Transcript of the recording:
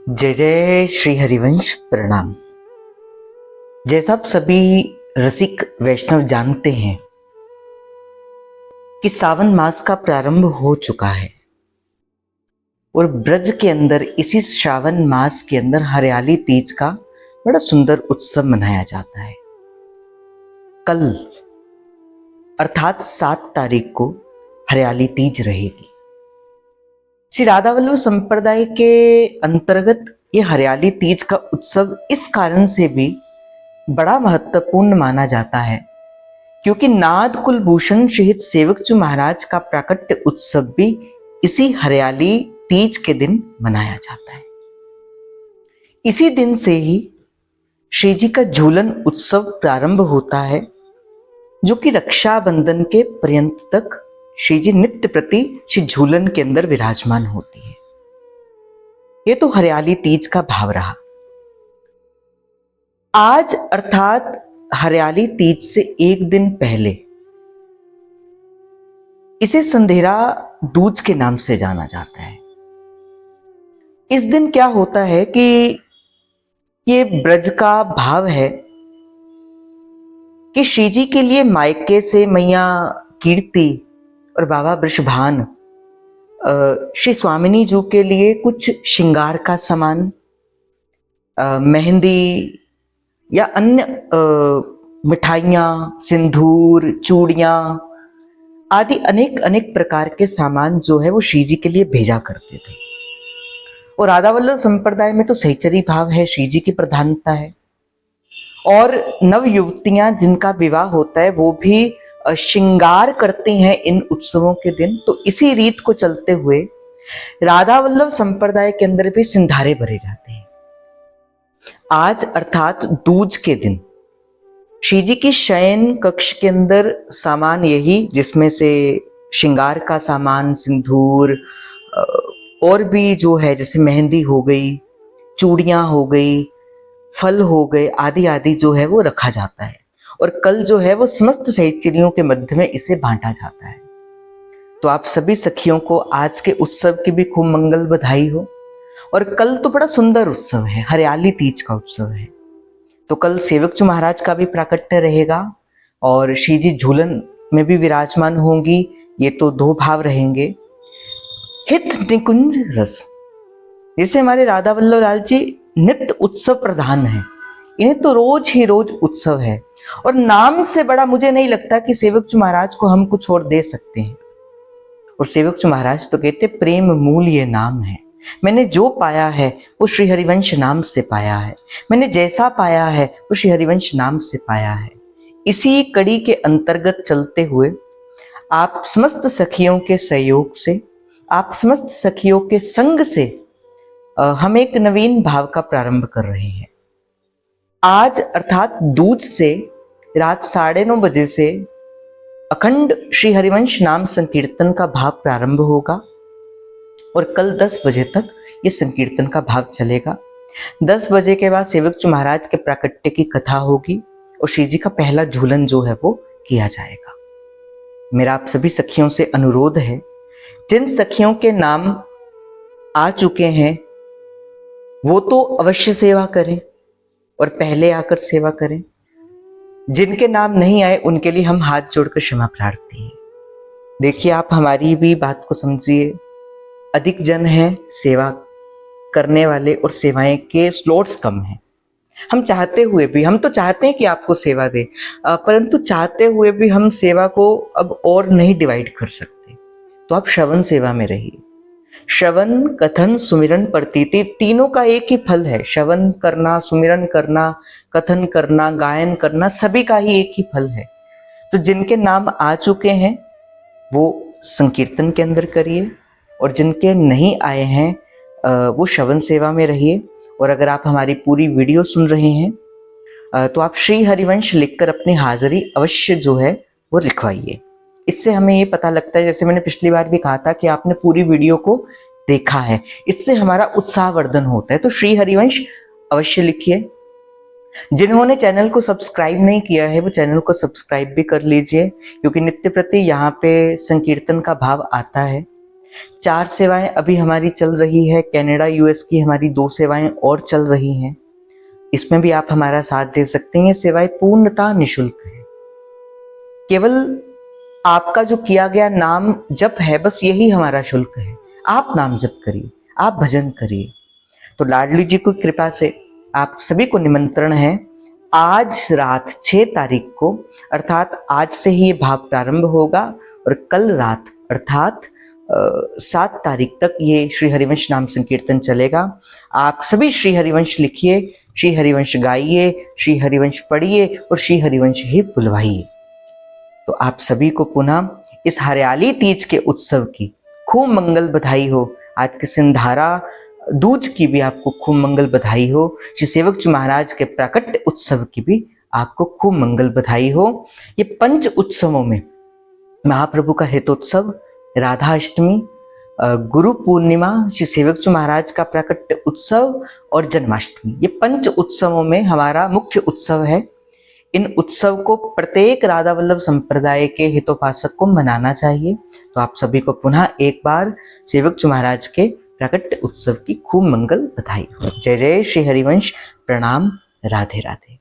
जय जय श्री हरिवंश प्रणाम। जैसा आप सभी रसिक वैष्णव जानते हैं कि सावन मास का प्रारंभ हो चुका है और ब्रज के अंदर इसी श्रावण मास के अंदर हरियाली तीज का बड़ा सुंदर उत्सव मनाया जाता है। कल अर्थात 7 तारीख को हरियाली तीज रहेगी। श्री राधा वल्लभ संप्रदाय के अंतर्गत ये हरियाली तीज का उत्सव इस कारण से भी बड़ा महत्वपूर्ण माना जाता है क्योंकि नाद कुलभूषण शहीद सेवकचू महाराज का प्राकट्य उत्सव भी इसी हरियाली तीज के दिन मनाया जाता है। इसी दिन से ही श्री जी का झूलन उत्सव प्रारंभ होता है जो कि रक्षाबंधन के पर्यंत तक श्री जी नित्य प्रति श्री झूलन के अंदर विराजमान होती है। ये तो हरियाली तीज का भाव रहा। आज अर्थात हरियाली तीज से एक दिन पहले इसे संधेरा दूज के नाम से जाना जाता है। इस दिन क्या होता है कि ये ब्रज का भाव है कि श्री जी के लिए मायके से मैया कीर्ति और बाबा वृषभान श्री स्वामिनी जी के लिए कुछ श्रृंगार का सामान, मेहंदी या अन्य मिठाइयाँ, सिंदूर, चूड़ियाँ आदि अनेक प्रकार के सामान जो है वो श्री जी के लिए भेजा करते थे। और राधा वल्लभ संप्रदाय में तो सहचरी भाव है, श्री जी की प्रधानता है और नव युवतियां जिनका विवाह होता है वो भी श्रृंगार करते हैं इन उत्सवों के दिन। तो इसी रीत को चलते हुए राधा वल्लभ संप्रदाय के अंदर भी सिंधारे भरे जाते हैं। आज अर्थात दूज के दिन श्री जी की शयन कक्ष के अंदर सामान यही, जिसमें से श्रृंगार का सामान, सिंदूर और भी जो है जैसे मेहंदी हो गई, चूड़ियां हो गई, फल हो गए आदि आदि जो है वो रखा जाता है और कल जो है वो समस्त सहचरियों के मध्य में इसे बांटा जाता है। तो आप सभी सखियों को आज के उत्सव की भी खूब मंगल बधाई हो। और कल तो बड़ा सुंदर उत्सव है, हरियाली तीज का उत्सव है। तो कल सेवकचू महाराज का भी प्राकट्य रहेगा और श्री जी झूलन में भी विराजमान होंगी। ये तो 2 भाव रहेंगे। हित निकुंज रस, जैसे हमारे राधा वल्लभ लाल जी नित्य उत्सव प्रधान है, इन्हें तो रोज ही रोज उत्सव है और नाम से बड़ा मुझे नहीं लगता कि सेवकचू महाराज को हम कुछ और दे सकते हैं। और सेवकचू महाराज तो कहते प्रेम मूल ये नाम है। मैंने जो पाया है वो श्री हरिवंश नाम से पाया है, मैंने जैसा पाया है वो श्री हरिवंश नाम से पाया है। इसी कड़ी के अंतर्गत चलते हुए आप समस्त सखियों के सहयोग से, आप समस्त सखियों के संग से हम एक नवीन भाव का प्रारंभ कर रहे हैं। आज अर्थात दूज से रात 9:30 बजे से अखंड श्री हरिवंश नाम संकीर्तन का भाव प्रारंभ होगा और कल 10 बजे तक ये संकीर्तन का भाव चलेगा। 10 बजे के बाद सेवकचू महाराज के प्राकट्य की कथा होगी और श्री जी का पहला झूलन जो है वो किया जाएगा। मेरा आप सभी सखियों से अनुरोध है, जिन सखियों के नाम आ चुके हैं वो तो अवश्य सेवा करें और पहले आकर सेवा करें। जिनके नाम नहीं आए उनके लिए हम हाथ जोड़कर क्षमा प्रार्थी हैं। देखिए, आप हमारी भी बात को समझिए। अधिक जन हैं सेवा करने वाले और सेवाएं के स्लॉट्स कम हैं। हम चाहते हुए भी, हम तो चाहते हैं कि आपको सेवा दें, परंतु चाहते हुए भी हम सेवा को अब और नहीं डिवाइड कर सकते। तो आप श्रवण सेवा में रहिए। श्रवण, कथन, सुमिरन, प्रतीति तीनों का एक ही फल है। श्रवण करना, सुमिरन करना, कथन करना, गायन करना, सभी का ही एक ही फल है। तो जिनके नाम आ चुके हैं वो संकीर्तन के अंदर करिए और जिनके नहीं आए हैं वो श्रवण सेवा में रहिए। और अगर आप हमारी पूरी वीडियो सुन रहे हैं तो आप श्री हरिवंश लिखकर अपनी हाजिरी अवश्य जो है वो लिखवाइए। इससे हमें ये पता लगता है, जैसे मैंने पिछली बार भी कहा था, कि आपने पूरी वीडियो को देखा है। इससे हमारा उत्साहवर्धन होता है। तो श्री हरिवंश अवश्य लिखिए। जिन्होंने चैनल को सब्सक्राइब नहीं किया है वो चैनल को सब्सक्राइब भी कर लीजिए, क्योंकि नित्य प्रति यहाँ पे संकीर्तन का भाव आता है। 4 सेवाएं अभी हमारी चल रही है, कनाडा यूएस की हमारी 2 सेवाएं और चल रही हैं। इसमें भी आप हमारा साथ दे सकते हैं। ये सेवाएं पूर्णतः निःशुल्क है। केवल आपका जो किया गया नाम जप है, बस यही हमारा शुल्क है। आप नाम जप करिए, आप भजन करिए। तो लाडली जी की कृपा से आप सभी को निमंत्रण है, आज रात 6 तारीख को, अर्थात आज से ही ये भाव प्रारंभ होगा और कल रात अर्थात 7 तारीख तक ये श्री हरिवंश नाम संकीर्तन चलेगा। आप सभी श्री हरिवंश लिखिए, श्री हरिवंश गाइए, श्री हरिवंश पढ़िए और श्री हरिवंश ही बुलवाइए। तो आप सभी को पुनः इस हरियाली तीज के उत्सव की खूब मंगल बधाई हो। आज के सिंधारा दूज की भी आपको खूब मंगल बधाई हो। श्री सेवक जी महाराज के प्राकट्य उत्सव की भी आपको खूब मंगल बधाई हो। ये 5 उत्सवों में महाप्रभु का हितोत्सव, राधा अष्टमी, गुरु पूर्णिमा, श्री सेवक जी महाराज का प्राकट्य उत्सव और जन्माष्टमी, ये 5 उत्सवों में हमारा मुख्य उत्सव है। इन उत्सव को प्रत्येक राधा वल्लभ संप्रदाय के हितोपासक को मनाना चाहिए। तो आप सभी को पुनः एक बार सेवक जी महाराज के प्राकट्य उत्सव की खूब मंगल बधाई हो। जय जय श्री हरिवंश। प्रणाम। राधे राधे।